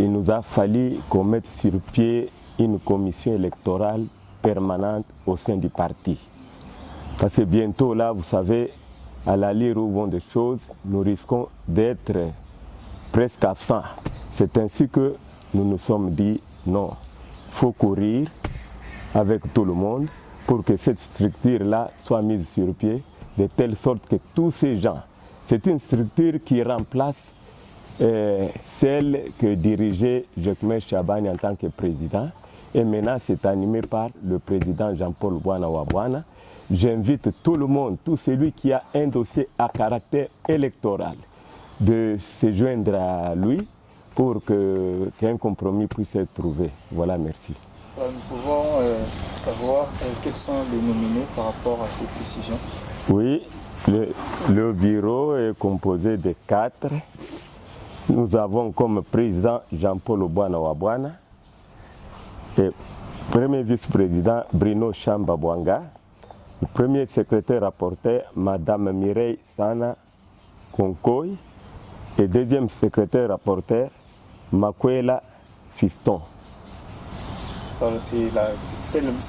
il nous a fallu qu'on mette sur pied une commission électorale permanente au sein du parti. Parce que bientôt, là, vous savez, à l'allure où vont des choses, nous risquons d'être presque absents. C'est ainsi que nous nous sommes dit non, il faut courir avec tout le monde pour que cette structure-là soit mise sur pied de telle sorte que tous ces gens, c'est une structure qui remplace celle que dirigeait Jacques Chabani en tant que président. Et maintenant, c'est animé par le président Jean-Paul Bwana Wabwana. J'invite tout le monde, tout celui qui a un dossier à caractère électoral, de se joindre à lui pour qu'un compromis puisse être trouvé. Voilà, merci. Nous pouvons savoir quels sont les nominés par rapport à cette décision? Oui, le bureau est composé de 4. Nous avons comme président Jean-Paul Bwana Wabwana et premier vice-président Bruno Chamba Bwanga, le premier secrétaire rapporteur Madame Mireille Sana Konkoy et deuxième secrétaire rapporteur Makwela Fiston. C'est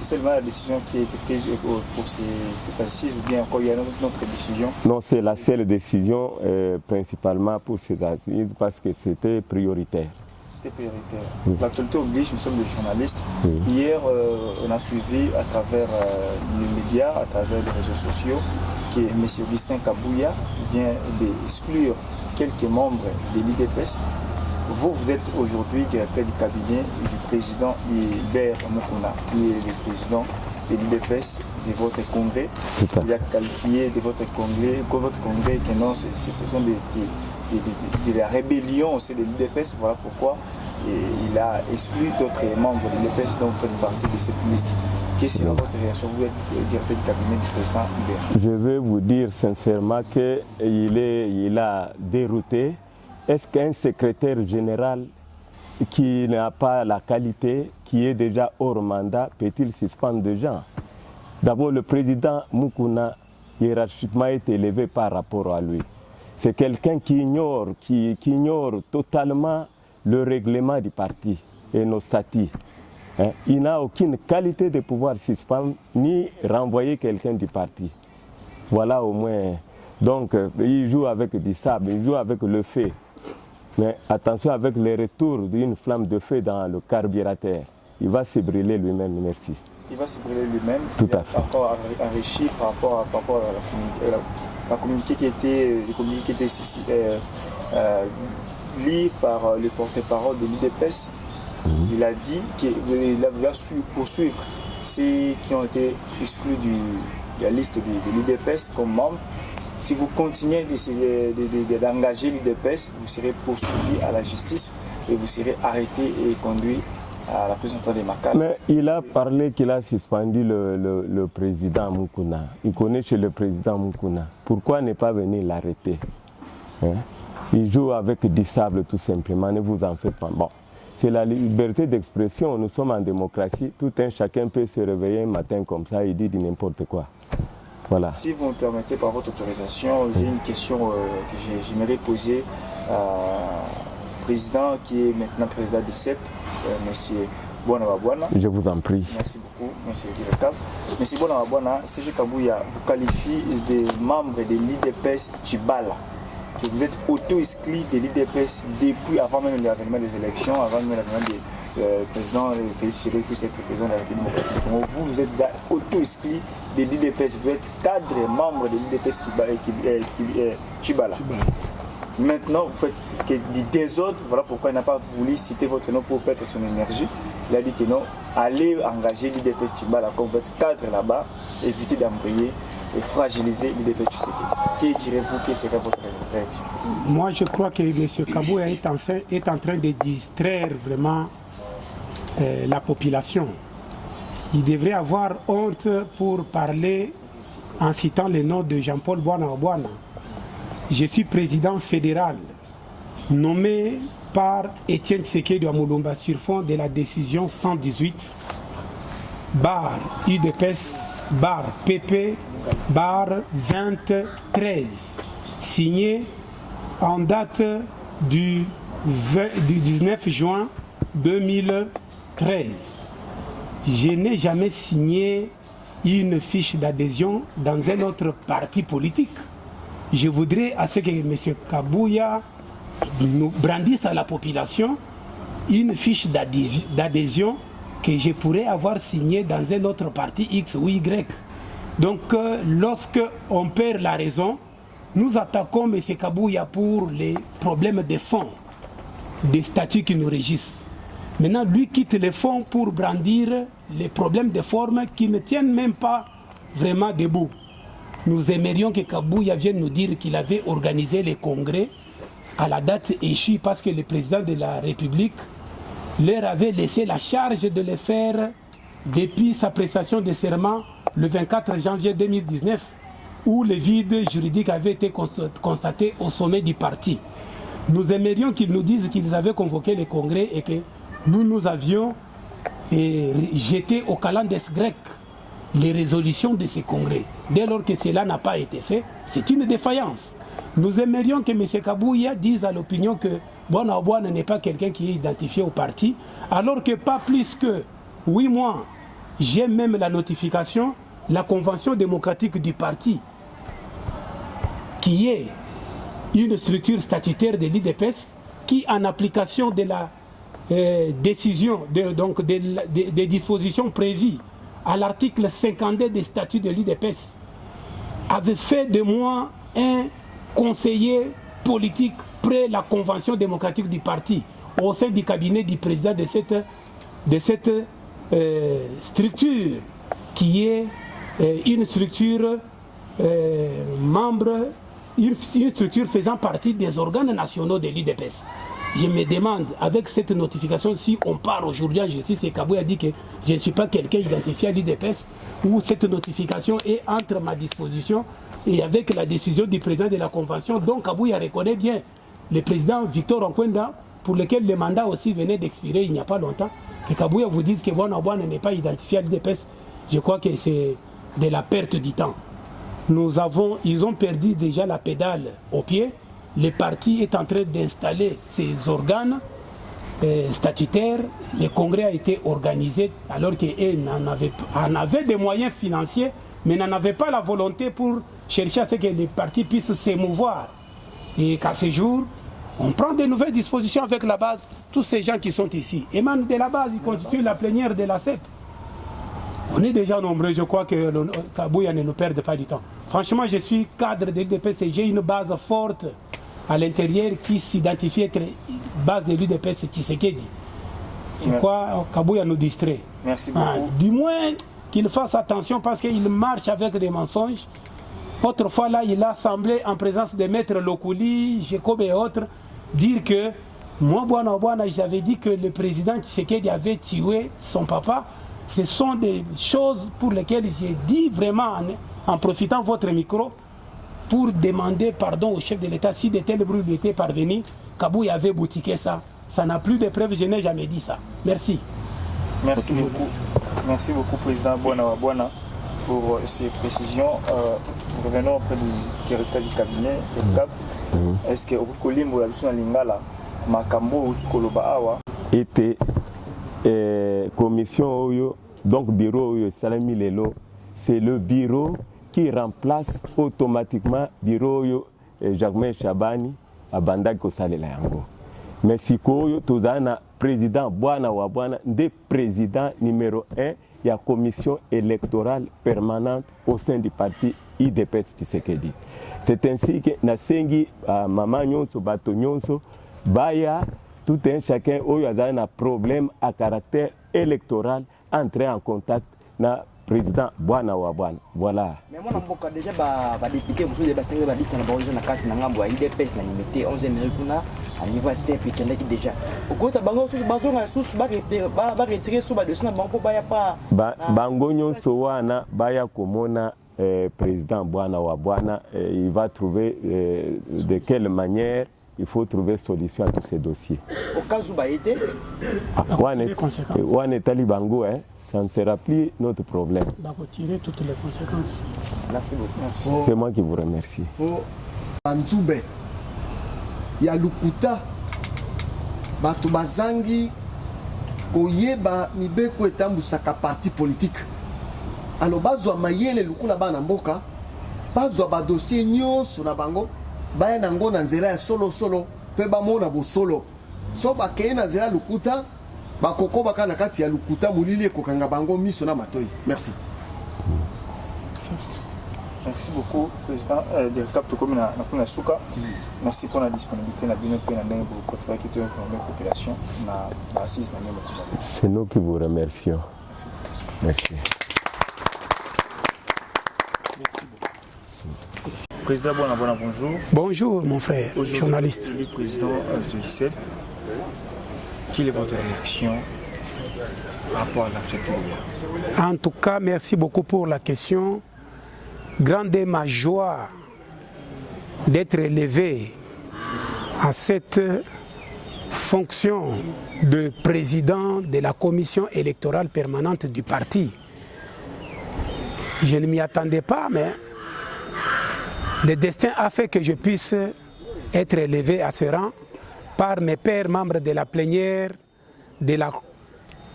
seulement la décision qui a été prise pour cette assise ou bien encore il y a une autre décision? Non, c'est la seule décision principalement pour ces assises parce que c'était prioritaire. C'était prioritaire. Oui. L'actualité oblige, nous sommes des journalistes. Oui. Hier, on a suivi à travers les médias, à travers les réseaux sociaux, que M. Augustin Kabouya vient d'exclure quelques membres de l'IDPS. Vous êtes aujourd'hui directeur du cabinet du président Hubert Mukuna, qui est le président de l'IDPS de votre congrès. Il a qualifié de votre congrès que non, ce sont de la rébellion aussi de l'IDPS. Voilà pourquoi il a exclu d'autres membres de l'IDPS dont vous faites partie de cette liste. Quelle est votre réaction? Vous êtes directeur du cabinet du président Hubert. Je vais vous dire sincèrement qu'il a dérouté. Est-ce qu'un secrétaire général qui n'a pas la qualité, qui est déjà hors mandat, peut-il suspendre des gens? D'abord, le président Mukuna, hiérarchiquement, est élevé par rapport à lui. C'est quelqu'un qui ignore totalement le règlement du parti et nos statuts. Il n'a aucune qualité de pouvoir suspendre ni renvoyer quelqu'un du parti. Voilà au moins. Donc, il joue avec du sable, il joue avec le feu. Mais attention avec le retour d'une flamme de feu dans le carburateur. Il va se brûler lui-même, merci. Il va se brûler lui-même. Tout à fait. Encore enrichi par rapport à la communiqué qui était lu par le porte-parole de l'IDPS. Il a dit qu'il va poursuivre ceux qui ont été exclus de la liste de l'IDPS comme membres. Si vous continuez d'engager l'IDPS, vous serez poursuivi à la justice et vous serez arrêté et conduit à la prison des Makala. Mais il a parlé qu'il a suspendu le président Mukuna. Il connaît chez le président Mukuna. Pourquoi ne pas venir l'arrêter? Il joue avec du sable tout simplement, ne vous en faites pas. Bon, c'est la liberté d'expression, nous sommes en démocratie. Tout un chacun peut se réveiller un matin comme ça et dire n'importe quoi. Voilà. Si vous me permettez, par votre autorisation, j'ai une question que j'aimerais poser au président qui est maintenant président du CEP, M. Bwana Wabwana. Je vous en prie. Merci beaucoup, M. le directeur. M. Bwana Wabwana, C.G. Kabouya vous qualifie des membres de l'IDPS Tchibala, que vous êtes auto-exclu de l'IDPS depuis avant même l'avènement des élections, avant même l'avènement des président Félix Tshisekedi puisse être président de la République démocratique du Congo. Vous êtes auto-exclu de l'IDPS, vous êtes cadre membre de l'IDPS Tchibala. Maintenant, vous faites du désordre, voilà pourquoi il n'a pas voulu citer votre nom pour perdre son énergie. Il a dit que non, allez engager l'IDPS Tchibala comme vous êtes cadre là-bas, évitez d'embrouiller et fragiliser l'IDPS Tshisekedi. Que direz-vous, quelle serait votre réaction? Moi, je crois que M. Kabouya est en train de distraire vraiment la population. Il devrait avoir honte pour parler en citant le nom de Jean-Paul Bwana Wabwana. Je suis président fédéral nommé par Étienne Tshisekedi à Moulumba sur fond de la décision 118 bar UDPS bar PP bar 2013 signé en date du du 19 juin 2013. Je n'ai jamais signé une fiche d'adhésion dans un autre parti politique. Je voudrais à ce que M. Kabouya nous brandisse à la population une fiche d'adhésion que je pourrais avoir signée dans un autre parti X ou Y. Donc lorsque on perd la raison, nous attaquons M. Kabouya pour les problèmes de fond, des statuts qui nous régissent. Maintenant, lui quitte les fonds pour brandir les problèmes de forme qui ne tiennent même pas vraiment debout. Nous aimerions que Kabouya vienne nous dire qu'il avait organisé les congrès à la date échue parce que le président de la République leur avait laissé la charge de les faire depuis sa prestation de serment le 24 janvier 2019 où le vide juridique avait été constaté au sommet du parti. Nous aimerions qu'ils nous disent qu'ils avaient convoqué les congrès et que nous avions jeté au calendes grec les résolutions de ces congrès. Dès lors que cela n'a pas été fait, c'est une défaillance. Nous aimerions que M. Kabouya dise à l'opinion que Bwana Obwana n'est pas quelqu'un qui est identifié au parti, alors que pas plus que 8 mois, j'ai même la notification, la convention démocratique du parti, qui est une structure statutaire de l'IDPS, qui en application de la décision, des dispositions prévues à l'article 52 des statuts de l'IDPS, avait fait de moi un conseiller politique près la convention démocratique du parti, au sein du cabinet du président de cette structure, qui est une structure membre, une structure faisant partie des organes nationaux de l'IDPS. Je me demande, avec cette notification, si on part aujourd'hui en justice et Kabouya dit que je ne suis pas quelqu'un identifié à l'IDPS, où cette notification est entre ma disposition et avec la décision du président de la convention, donc Kabouya reconnaît bien le président Victor Nkwenda, pour lequel le mandat aussi venait d'expirer il n'y a pas longtemps, que Kabouya vous dise que Bwana Obwana n'est pas identifié à l'IDPS, je crois que c'est de la perte du temps. Ils ont perdu déjà la pédale au pied. Le parti est en train d'installer ses organes statutaires. Le congrès a été organisé alors qu'il en avait des moyens financiers, mais n'en avait pas la volonté pour chercher à ce que les partis puissent s'émouvoir. Et qu'à ce jour, on prend de nouvelles dispositions avec la base. Tous ces gens qui sont ici émanent de la base, ils constituent la plénière de la CEP. On est déjà nombreux, je crois que Kabouya ne nous perde pas du temps. Franchement, je suis cadre de l'UDPS et j'ai une base forte à l'intérieur qui s'identifie être base de l'UDPS Tshisekedi. Je crois que Kabouya nous distrait. Merci beaucoup. Du moins qu'il fasse attention parce qu'il marche avec des mensonges. Autrefois, là, il a semblé en présence de Maître Lokouli, Jacob et autres, dire que moi, Bwana Obwana, j'avais dit que le président Tshisekedi avait tué son papa. Ce sont des choses pour lesquelles j'ai dit vraiment, en profitant de votre micro, pour demander pardon au chef de l'État si de tels bruits lui étaient parvenus. Kabouya avait boutiqué ça. Ça n'a plus de preuves, je n'ai jamais dit ça. Merci. Merci beaucoup. Merci beaucoup, Président Bwana Obwana, pour ces précisions. Revenons auprès du directeur du cabinet, le CAB. Est-ce que Okolimbo la Lusuna Lingala, Makambo Utukoloba Awa était commission Oyo, donc bureau Oyo Salami Lelo, c'est le bureau qui remplace automatiquement bureau Oyo Jacquemain Chabani à Bandag Kosalela Yango. Mais si Koyo Tozana président Bwana Wabwana, des présidents numéro 1, il y a commission électorale permanente au sein du parti IDPS Tshisekedi. C'est ainsi que Nasengi Mama Nyonso Bato Nyonso Baya tout un chacun Oyo a un problème à caractère électoral entrer en contact na président Bwana Wabwana. Voilà. Mais moi je déjà député monsieur de Bassinga ba liste na ba na carte na ngambo ya IDPS na limité 11e kuna à niveau CP qui est déjà. Au cause bango sous bazonga sous ba retirer sous ba dossier na bango ba ya pas bango nyonso wana baya komona président Bwana Wabwana il va trouver de quelle manière il faut trouver solution à tous ces dossiers. Au cas où été on est talibango ça ne sera plus notre problème. D'accord, tirer toutes les conséquences. Merci beaucoup. C'est moi qui vous remercie. Anzoube, il y a Lukuta, bato bazangi koyeba mibeko etambusaka parti politique. Alors bazwa mayele lukula bana mboka, bazwa ba dossier nyonso na bango, baya nango na nzela ya solo solo, pe bamona bo solo. So bakeye na nzela lukuta, bakoko baka na kati ya lukuta mulili ekokanga bango miso na matoi. Merci. Merci beaucoup, Président. Directeur Tokomina Souka. Merci pour la disponibilité. Vous préférez que tu informes la population. C'est nous qui vous remercions. Merci. Président, bonjour. Bonjour, mon frère, journaliste. Le président du lycée. Quelle est votre réaction par rapport à l'actualité? En tout cas, merci beaucoup pour la question. Grande est ma joie d'être élevé à cette fonction de président de la commission électorale permanente du parti. Je ne m'y attendais pas, mais le destin a fait que je puisse être élevé à ce rang par mes pairs membres de la plénière de la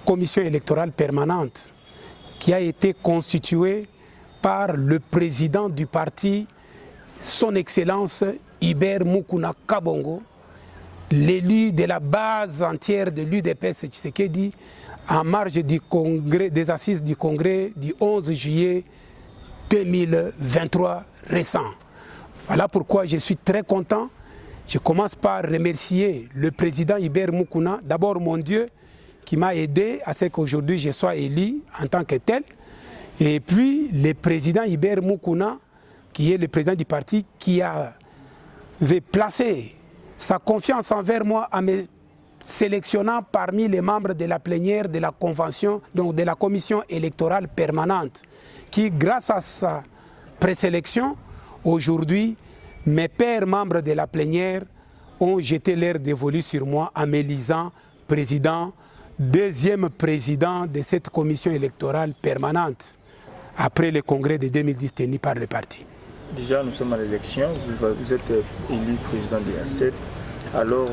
commission électorale permanente qui a été constituée par le président du parti, son Excellence Iber Mukuna Kabongo, l'élu de la base entière de l'UDPS Tshisekedi, en marge du congrès, des assises du congrès du 11 juillet 2023 récent. Voilà pourquoi je suis très content. Je commence par remercier le président Iber Mukuna, d'abord mon Dieu, qui m'a aidé à ce qu'aujourd'hui je sois élu en tant que tel. Et puis le président Iber Mukuna, qui est le président du parti, qui avait placé sa confiance envers moi en me sélectionnant parmi les membres de la plénière de la convention, donc de la commission électorale permanente, qui grâce à sa présélection, aujourd'hui, mes pairs membres de la plénière ont jeté leur dévolu sur moi en m'élisant président, deuxième président de cette commission électorale permanente, après le congrès de 2010 tenu par le parti. Déjà, nous sommes à l'élection, vous êtes élu président de l'ACEP. Alors,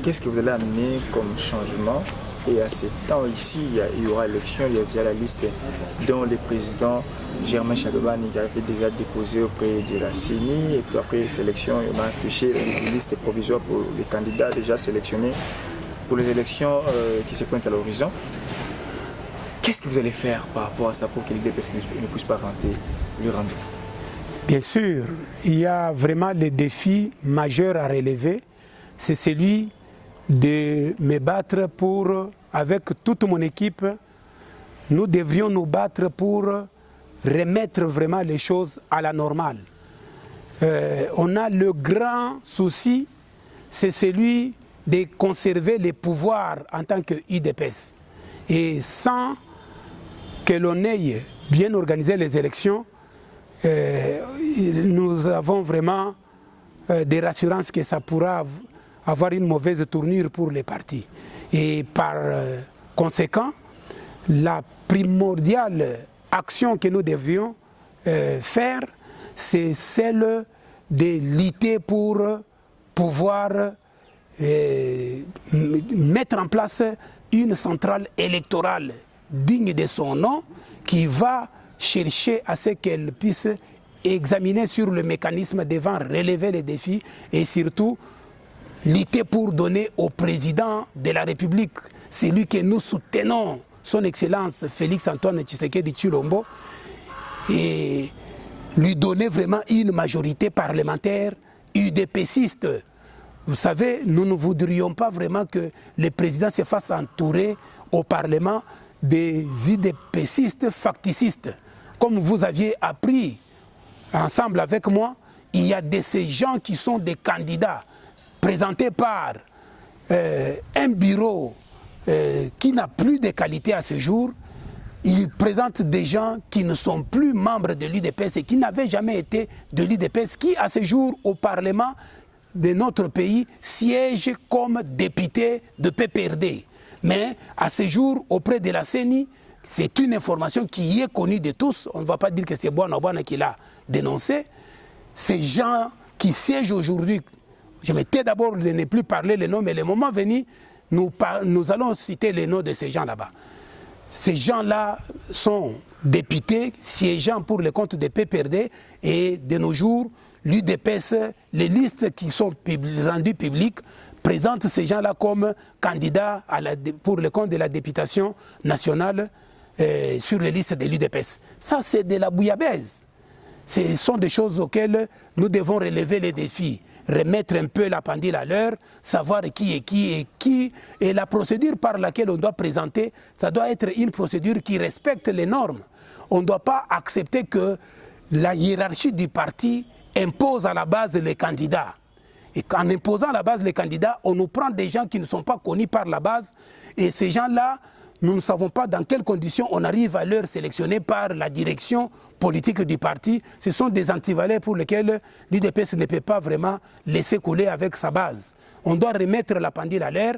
qu'est-ce que vous allez amener comme changement? Et à ce temps ici, il y aura élection, il y a déjà la liste dont le président Germain Chadobani qui avait déjà déposé auprès de la CENI. Et puis après sélection, il m'a affiché une liste provisoire pour les candidats déjà sélectionnés pour les élections qui se pointent à l'horizon. Qu'est-ce que vous allez faire par rapport à ça pour que l'UDPS ne puisse pas vanter le rendez-vous? Bien sûr, il y a vraiment le défi majeur à relever, c'est celui de me battre pour, avec toute mon équipe, nous devrions nous battre pour remettre vraiment les choses à la normale. On a le grand souci, c'est celui de conserver les pouvoirs en tant que UDPS. Et sans que l'on ait bien organisé les élections, nous avons vraiment des rassurances que ça pourra avoir une mauvaise tournure pour les partis. Et par conséquent, la primordiale action que nous devions faire, c'est celle de lutter pour pouvoir mettre en place une centrale électorale digne de son nom qui va chercher à ce qu'elle puisse examiner sur le mécanisme devant relever les défis et surtout lutter pour donner au président de la République, celui que nous soutenons, son Excellence Félix Antoine Tshisekedi Tshilombo, et lui donner vraiment une majorité parlementaire UDPSiste. Vous savez, nous ne voudrions pas vraiment que le président se fasse entourer au Parlement des UDPSistes facticistes. Comme vous aviez appris ensemble avec moi, il y a de ces gens qui sont des candidats présentés par un bureau qui n'a plus de qualité à ce jour. Ils présentent des gens qui ne sont plus membres de l'UDPS et qui n'avaient jamais été de l'UDPS, qui à ce jour au Parlement de notre pays siègent comme députés de PPRD. Mais à ce jour, auprès de la CENI, c'est une information qui est connue de tous. On ne va pas dire que c'est Bouana qui l'a dénoncé. Ces gens qui siègent aujourd'hui, Je me tais d'abord de ne plus parler les noms, mais le moment venu, nous allons citer les noms de ces gens là-bas. Ces gens-là sont députés siégeant pour le compte des PPRD et de nos jours, l'UDPS, les listes qui sont rendues publiques présentent ces gens-là comme candidats pour le compte de la députation nationale sur les listes de l'UDPS. Ça, c'est de la bouillabaisse. Ce sont des choses auxquelles nous devons relever les défis, remettre un peu la pendule à l'heure, savoir qui est qui, et la procédure par laquelle on doit présenter, ça doit être une procédure qui respecte les normes. On ne doit pas accepter que la hiérarchie du parti impose à la base les candidats. Et en imposant à la base les candidats, on nous prend des gens qui ne sont pas connus par la base, et ces gens-là, nous ne savons pas dans quelles conditions on arrive à leur sélectionner par la direction politique du parti. Ce sont des antivaleurs pour lesquels l'UDPS ne peut pas vraiment laisser couler avec sa base. On doit remettre la pendule à l'air.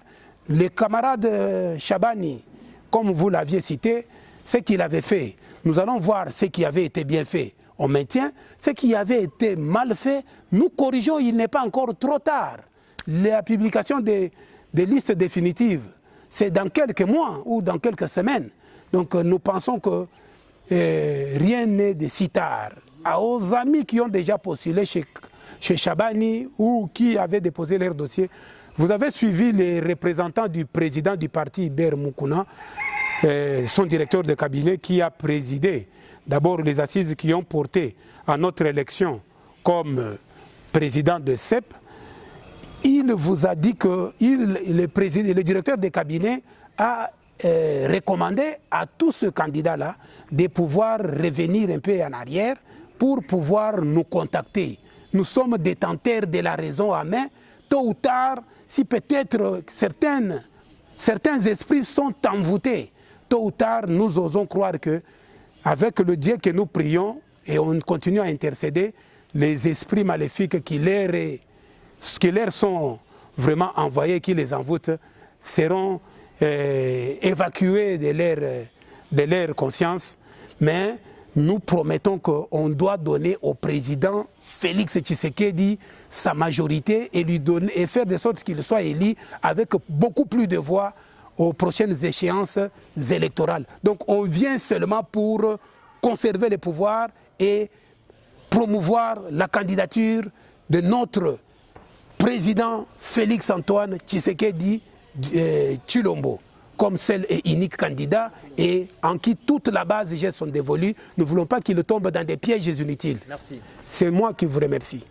Le camarade Chabani, comme vous l'aviez cité, ce qu'il avait fait, nous allons voir ce qui avait été bien fait. On maintient ce qui avait été mal fait. Nous corrigeons, il n'est pas encore trop tard. La publication des listes définitives, c'est dans quelques mois ou dans quelques semaines. Donc nous pensons que rien n'est de si tard. Aux amis qui ont déjà postulé chez Chabani ou qui avaient déposé leur dossier, vous avez suivi les représentants du président du parti, Iber Moukouna, son directeur de cabinet qui a présidé d'abord les assises qui ont porté à notre élection comme président de CEP. Il vous a dit que le directeur de cabinet a recommandé à tous ces candidats-là de pouvoir revenir un peu en arrière pour pouvoir nous contacter. Nous sommes détenteurs de la raison à main. Tôt ou tard, si peut-être certains esprits sont envoûtés, tôt ou tard, nous osons croire que avec le Dieu que nous prions et on continue à intercéder, les esprits maléfiques qui leur sont vraiment envoyés, qui les envoûtent, seront évacués de leur conscience. Mais nous promettons qu'on doit donner au président Félix Tshisekedi sa majorité et lui donner, et faire de sorte qu'il soit élu avec beaucoup plus de voix aux prochaines échéances électorales. Donc on vient seulement pour conserver le pouvoir et promouvoir la candidature de notre président Félix Antoine Tshisekedi Tshilombo comme seul et unique candidat et en qui toute la base des gestes sont dévolues. Nous ne voulons pas qu'il tombe dans des pièges inutiles. Merci. C'est moi qui vous remercie.